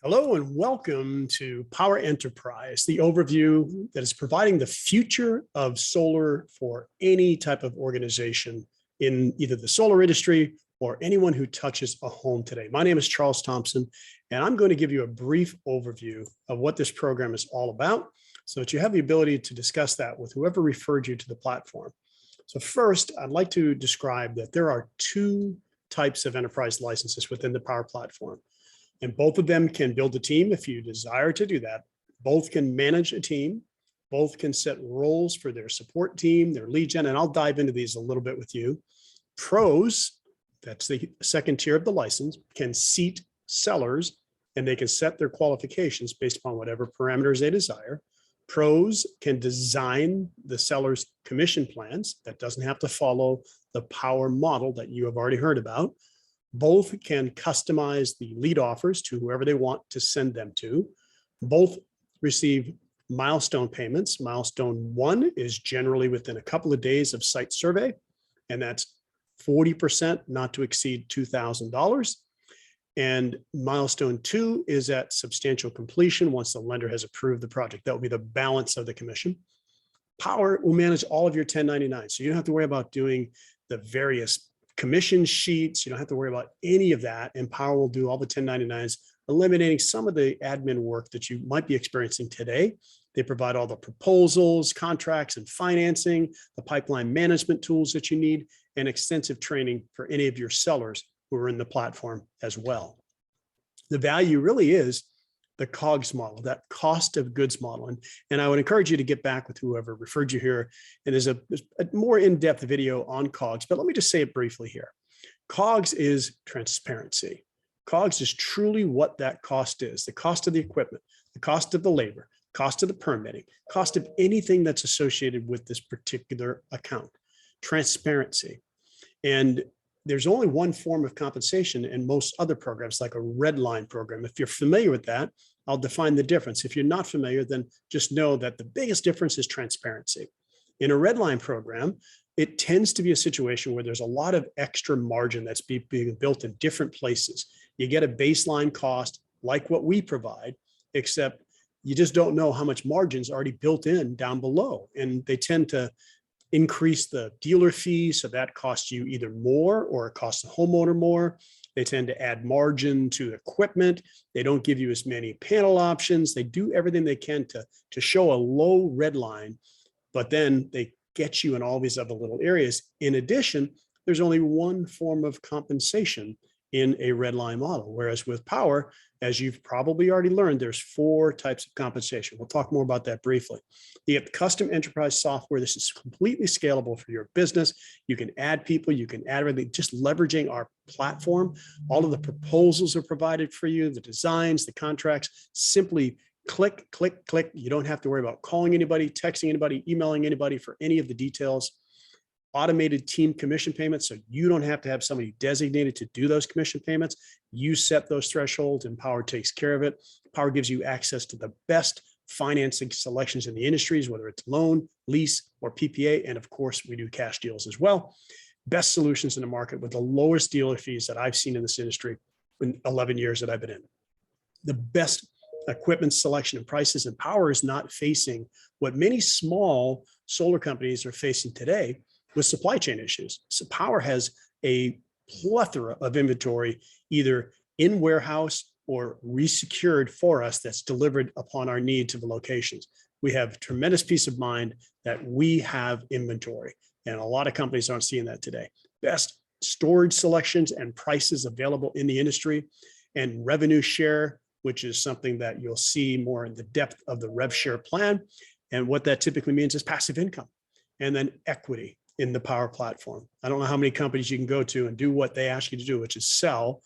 Hello and welcome to Power Enterprise, the overview that is providing the future of solar for any type of organization in either the solar industry or anyone who touches a home today. My name is Charles Thompson, and I'm going to give you a brief overview of what this program is all about so that you have the ability to discuss that with whoever referred you to the platform. So first, I'd like to describe that there are two types of enterprise licenses within the Power platform. And both of them can build a team if you desire to do that. Both can manage a team. Both can set roles for their support team, their lead gen, and I'll dive into these a little bit with you. Pros, that's the second tier of the license, can seat sellers and they can set their qualifications based upon whatever parameters they desire. Pros can design the seller's commission plans. That doesn't have to follow the Power model that you have already heard about. Both can customize the lead offers to whoever they want to send them to. Both receive milestone payments. Milestone 1 is generally within a couple of days of site survey, and that's 40% not to exceed $2,000. And milestone 2 is at substantial completion once the lender has approved the project. That will be the balance of the commission. Power will manage all of your 1099. So you don't have to worry about doing the various commission sheets. You don't have to worry about any of that. And Power will do all the 1099s, eliminating some of the admin work that you might be experiencing today. They provide all the proposals, contracts, and financing, the pipeline management tools that you need, and extensive training for any of your sellers who are in the platform as well. The value really is the COGS model, that cost of goods model. And I would encourage you to get back with whoever referred you here. And there's a more in-depth video on COGS, but let me just say it briefly here. COGS is transparency. COGS is truly what that cost is: the cost of the equipment, the cost of the labor, cost of the permitting, cost of anything that's associated with this particular account. Transparency. And there's only one form of compensation in most other programs, like a red line program. If you're familiar with that, I'll define the difference. If you're not familiar, then just know that the biggest difference is transparency. In a red line program, it tends to be a situation where there's a lot of extra margin that's being built in different places. You get a baseline cost like what we provide, except you just don't know how much margin is already built in down below. And they tend to increase the dealer fee, so that costs you either more or it costs the homeowner more. They tend to add margin to equipment. They don't give you as many panel options. They do everything they can to show a low red line, but then they get you in all these other little areas. In addition, there's only one form of compensation in a red line model, whereas with Power, as you've probably already learned, there's 4 types of compensation. We'll talk more about that briefly. You have custom enterprise software. This is completely scalable for your business. You can add people, you can add everything, just leveraging our platform. All of the proposals are provided for you, the designs, the contracts. Simply click, click, click. You don't have to worry about calling anybody, texting anybody, emailing anybody for any of the details. Automated team commission payments, so you don't have to have somebody designated to do those commission payments. You set those thresholds and Power takes care of it. Power gives you access to the best financing selections in the industries, whether it's loan, lease, or PPA. And of course, we do cash deals as well. Best solutions in the market with the lowest dealer fees that I've seen in this industry in 11 years that I've been in. The best equipment selection and prices, and Power is not facing what many small solar companies are facing today with supply chain issues. So Power has a plethora of inventory, either in warehouse or resecured for us, that's delivered upon our need to the locations. We have tremendous peace of mind that we have inventory, and a lot of companies aren't seeing that today. Best storage selections and prices available in the industry, and revenue share, which is something that you'll see more in the depth of the rev share plan. And what that typically means is passive income, and then equity in the Power platform. I don't know how many companies you can go to and do what they ask you to do, which is sell.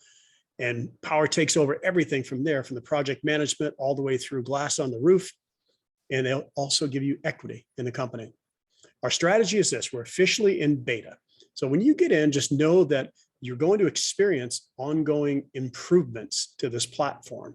And Power takes over everything from there, from the project management all the way through glass on the roof. And they'll also give you equity in the company. Our strategy is this: we're officially in beta. So when you get in, just know that you're going to experience ongoing improvements to this platform.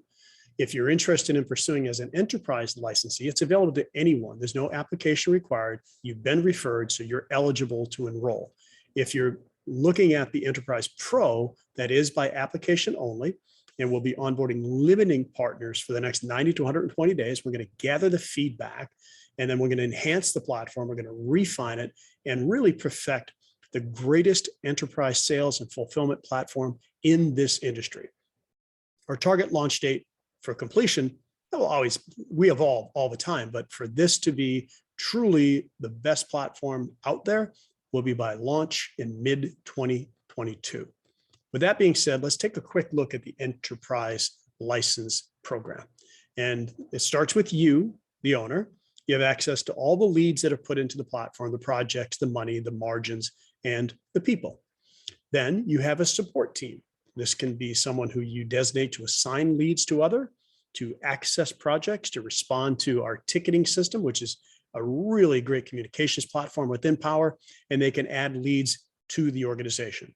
If you're interested in pursuing as an enterprise licensee, it's available to anyone. There's no application required. You've been referred, so you're eligible to enroll. If you're looking at the Enterprise Pro, that is by application only, and we'll be onboarding limiting partners for the next 90 to 120 days. We're going to gather the feedback, and then we're going to enhance the platform. We're going to refine it and really perfect the greatest enterprise sales and fulfillment platform in this industry. Our target launch date for completion, we evolve all the time, but for this to be truly the best platform out there will be by launch in mid-2022. With that being said, let's take a quick look at the enterprise license program. And it starts with you, the owner. You have access to all the leads that are put into the platform, the projects, the money, the margins, and the people. Then you have a support team. This can be someone who you designate to assign leads to other, to access projects, to respond to our ticketing system, which is a really great communications platform within Power, and they can add leads to the organization.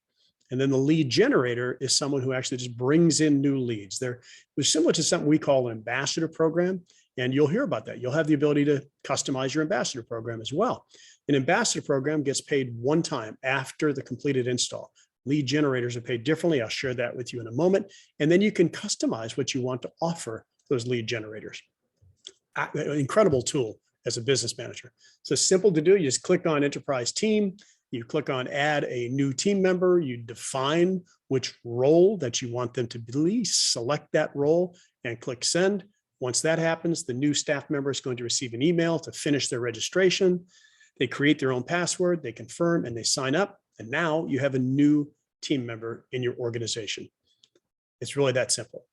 And then the lead generator is someone who actually just brings in new leads. They're similar to something we call an ambassador program, and you'll hear about that. You'll have the ability to customize your ambassador program as well. An ambassador program gets paid one time after the completed install. Lead generators are paid differently. I'll share that with you in a moment. And then you can customize what you want to offer those lead generators. An incredible tool as a business manager. So simple to do. You just click on Enterprise Team. You click on Add a new team member. You define which role that you want them to be, select that role, and click Send. Once that happens, the new staff member is going to receive an email to finish their registration. They create their own password, they confirm, and they sign up. And now you have a new team member in your organization. It's really that simple.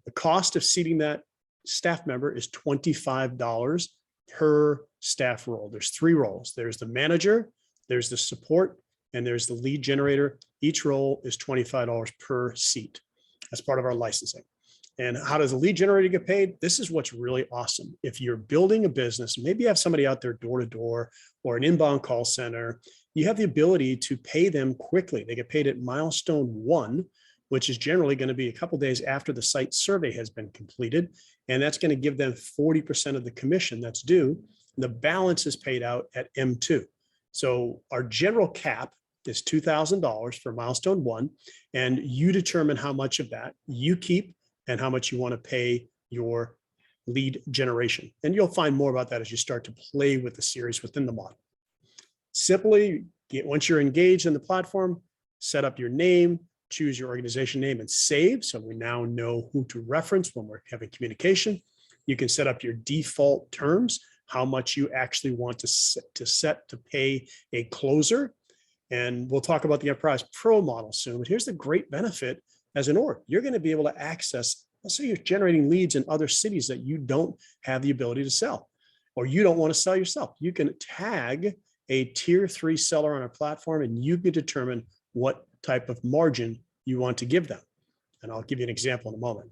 The cost of seating that staff member is $25 per staff role. There's 3 roles. There's the manager, there's the support, and there's the lead generator. Each role is $25 per seat as part of our licensing. And how does the lead generator get paid? This is what's really awesome. If you're building a business, maybe you have somebody out there door to door or an inbound call center, you have the ability to pay them quickly. They get paid at milestone 1, which is generally going to be a couple of days after the site survey has been completed. And that's going to give them 40% of the commission that's due. The balance is paid out at M2. So our general cap is $2,000 for milestone 1. And you determine how much of that you keep and how much you want to pay your lead generation. And you'll find more about that as you start to play with the series within the model. Simply, once you're engaged in the platform, set up your name, choose your organization name, and save. So we now know who to reference when we're having communication. You can set up your default terms, how much you actually want to set to pay a closer. And we'll talk about the Enterprise Pro model soon. But here's the great benefit as an org. You're going to be able to access, let's say you're generating leads in other cities that you don't have the ability to sell, or you don't want to sell yourself. You can tag a tier 3 seller on our platform, and you can determine what type of margin you want to give them. And I'll give you an example in a moment.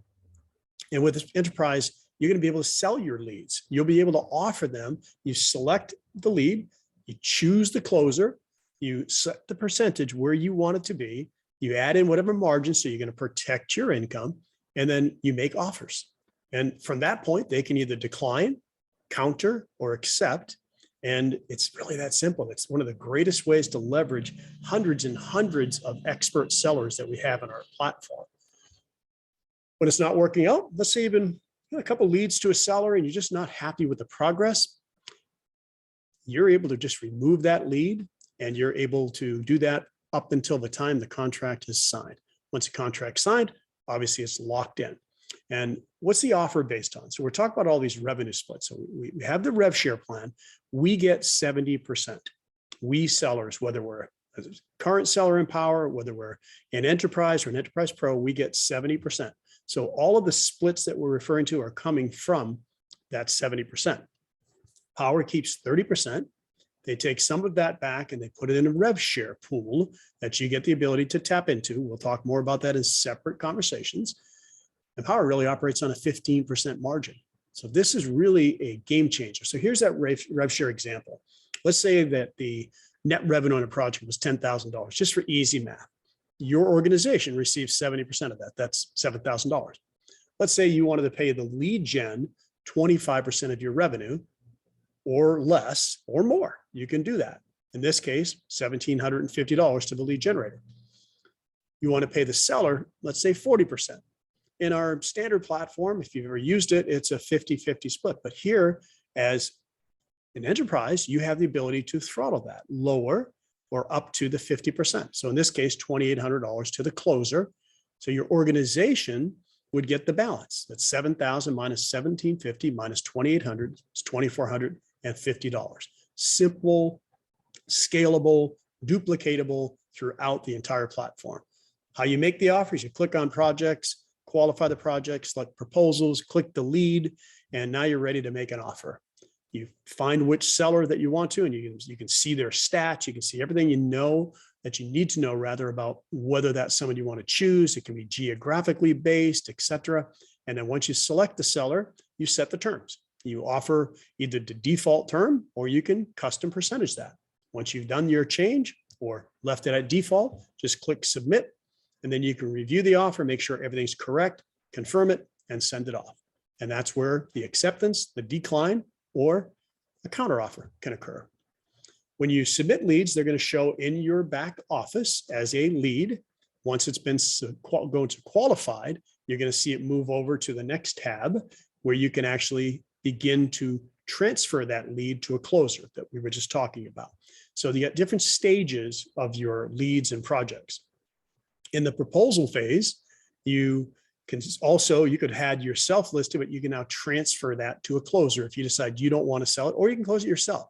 And with this enterprise, you're going to be able to sell your leads. You'll be able to offer them. You select the lead, you choose the closer, you set the percentage where you want it to be, you add in whatever margin, so you're going to protect your income, and then you make offers. And from that point, they can either decline, counter, or accept. And it's really that simple. It's one of the greatest ways to leverage hundreds and hundreds of expert sellers that we have on our platform. When it's not working out, let's say you've been a couple leads to a seller and you're just not happy with the progress, you're able to just remove that lead, and you're able to do that up until the time the contract is signed. Once the contract's signed, obviously it's locked in. And what's the offer based on? So we're talking about all these revenue splits. So we have the rev share plan. We get 70%. We sellers, whether we're a current seller in Power, whether we're an enterprise or an enterprise pro, we get 70%. So all of the splits that we're referring to are coming from that 70%. Power keeps 30%. They take some of that back and they put it in a rev share pool that you get the ability to tap into. We'll talk more about that in separate conversations. And Power really operates on a 15% margin. So this is really a game changer. So here's that rev share example. Let's say that the net revenue on a project was $10,000, just for easy math. Your organization receives 70% of that. That's $7,000. Let's say you wanted to pay the lead gen 25% of your revenue, or less or more. You can do that. In this case, $1,750 to the lead generator. You want to pay the seller, let's say 40%. in our standard platform, if you've ever used it, it's a 50-50 split. But here, as an enterprise, you have the ability to throttle that lower or up to the 50%. So in this case, $2,800 to the closer. So your organization would get the balance. That's $7,000 minus $1,750 minus $2,800 is $2,450. Simple, scalable, duplicatable throughout the entire platform. How you make the offers, you click on projects, qualify the project, select proposals, click the lead, and now you're ready to make an offer. You find which seller that you want to, and you can see their stats. You can see everything you know that you need to know rather about whether that's someone you want to choose. It can be geographically based, etc. And then once you select the seller, you set the terms. You offer either the default term or you can custom percentage that. Once you've done your change or left it at default, just click submit, and then you can review the offer, make sure everything's correct, confirm it, and send it off. And that's where the acceptance, the decline, or a counteroffer can occur. When you submit leads, they're going to show in your back office as a lead. Once it's been going to qualified, you're going to see it move over to the next tab where you can actually begin to transfer that lead to a closer that we were just talking about. So you got different stages of your leads and projects. In the proposal phase, you could have yourself listed, but you can now transfer that to a closer if you decide you don't want to sell it, or you can close it yourself,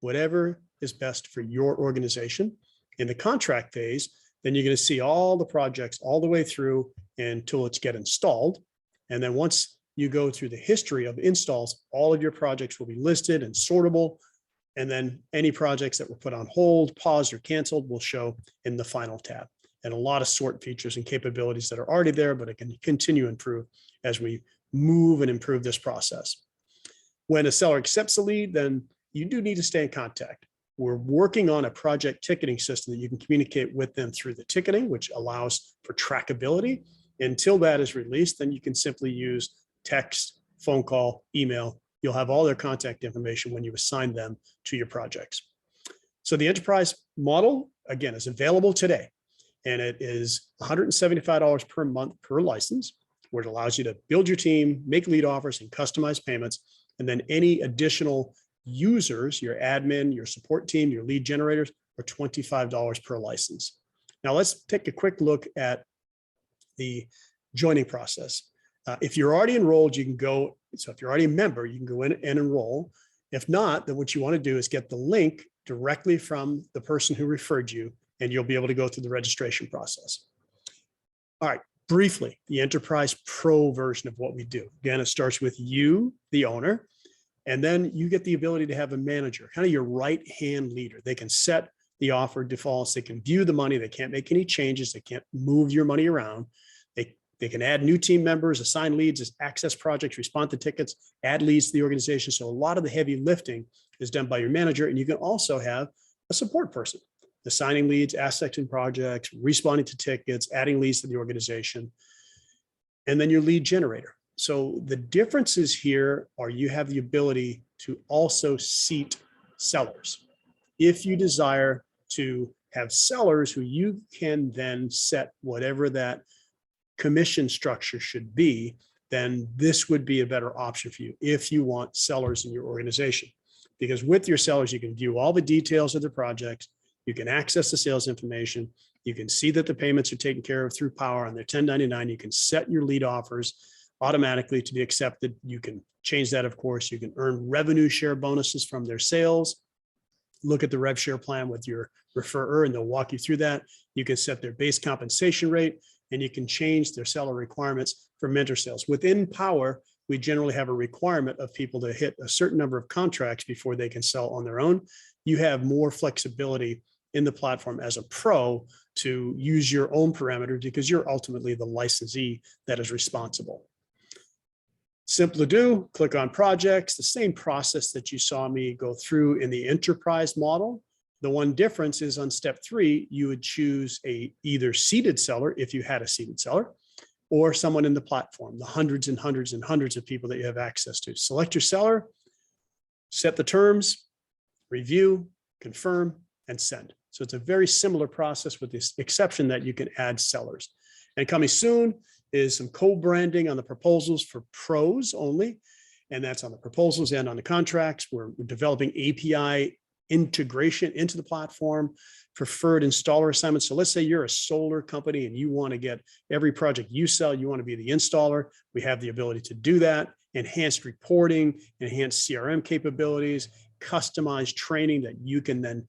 whatever is best for your organization. In the contract phase, then you're going to see all the projects all the way through until it's get installed. And then once you go through the history of installs, all of your projects will be listed and sortable. And then any projects that were put on hold, paused, or canceled will show in the final tab. And a lot of sort features and capabilities that are already there, but it can continue to improve as we move and improve this process. When a seller accepts a lead, then you do need to stay in contact. We're working on a project ticketing system that you can communicate with them through the ticketing, which allows for trackability. Until that is released, then you can simply use text, phone call, email. You'll have all their contact information when you assign them to your projects. So the enterprise model, again, is available today. And it is $175 per month per license, where it allows you to build your team, make lead offers, and customize payments. And then any additional users, your admin, your support team, your lead generators, are $25 per license. Now let's take a quick look at the joining process. If you're already enrolled, you can go. So if you're already a member, you can go in and enroll. If not, then what you want to do is get the link directly from the person who referred you, and you'll be able to go through the registration process. All right, briefly, the Enterprise Pro version of what we do. Again, it starts with you, the owner, and then you get the ability to have a manager, kind of your right-hand leader. They can set the offer defaults, they can view the money, they can't make any changes, they can't move your money around. They can add new team members, assign leads, access projects, respond to tickets, add leads to the organization. So a lot of the heavy lifting is done by your manager, and you can also have a support person, assigning leads, accessing projects, responding to tickets, adding leads to the organization, and then your lead generator. So the differences here are you have the ability to also seat sellers. If you desire to have sellers who you can then set whatever that commission structure should be, then this would be a better option for you if you want sellers in your organization. Because with your sellers, you can view all the details of the projects, you can access the sales information, you can see that the payments are taken care of through Power on their 1099, you can set your lead offers automatically to be accepted. You can change that, of course. You can earn revenue share bonuses from their sales. Look at the rev share plan with your referrer and they'll walk you through that. You can set their base compensation rate, and you can change their seller requirements for mentor sales. Within Power, we generally have a requirement of people to hit a certain number of contracts before they can sell on their own. You have more flexibility in the platform as a pro to use your own parameters because you're ultimately the licensee that is responsible. Simple to do, click on projects, the same process that you saw me go through in the enterprise model. The one difference is on step 3, you would choose a either seated seller if you had a seated seller, or someone in the platform, the hundreds and hundreds and hundreds of people that you have access to. Select your seller, set the terms, review, confirm, and send. So it's a very similar process with this exception that you can add sellers. And coming soon, is some co-branding on the proposals for pros only. And that's on the proposals and on the contracts. We're developing API integration into the platform, preferred installer assignments. So let's say you're a solar company and you want to get every project you sell, you want to be the installer. We have the ability to do that. Enhanced reporting, enhanced CRM capabilities, customized training that you can then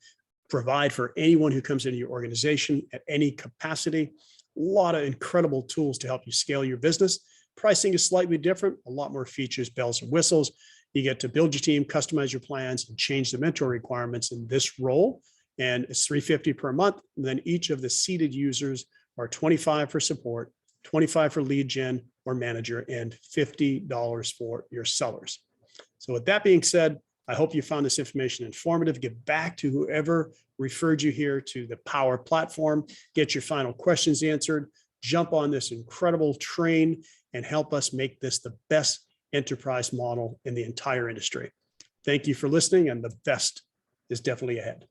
provide for anyone who comes into your organization at any capacity. A lot of incredible tools to help you scale your business. Pricing is slightly different, a lot more features, bells and whistles. You get to build your team, customize your plans, and change the mentor requirements in this role. And it's $350 per month. And then each of the seated users are $25 for support, $25 for lead gen or manager, and $50 for your sellers. So with that being said, I hope you found this information informative. Get back to whoever referred you here to the Power platform, get your final questions answered, jump on this incredible train and help us make this the best enterprise model in the entire industry. Thank you for listening, and the best is definitely ahead.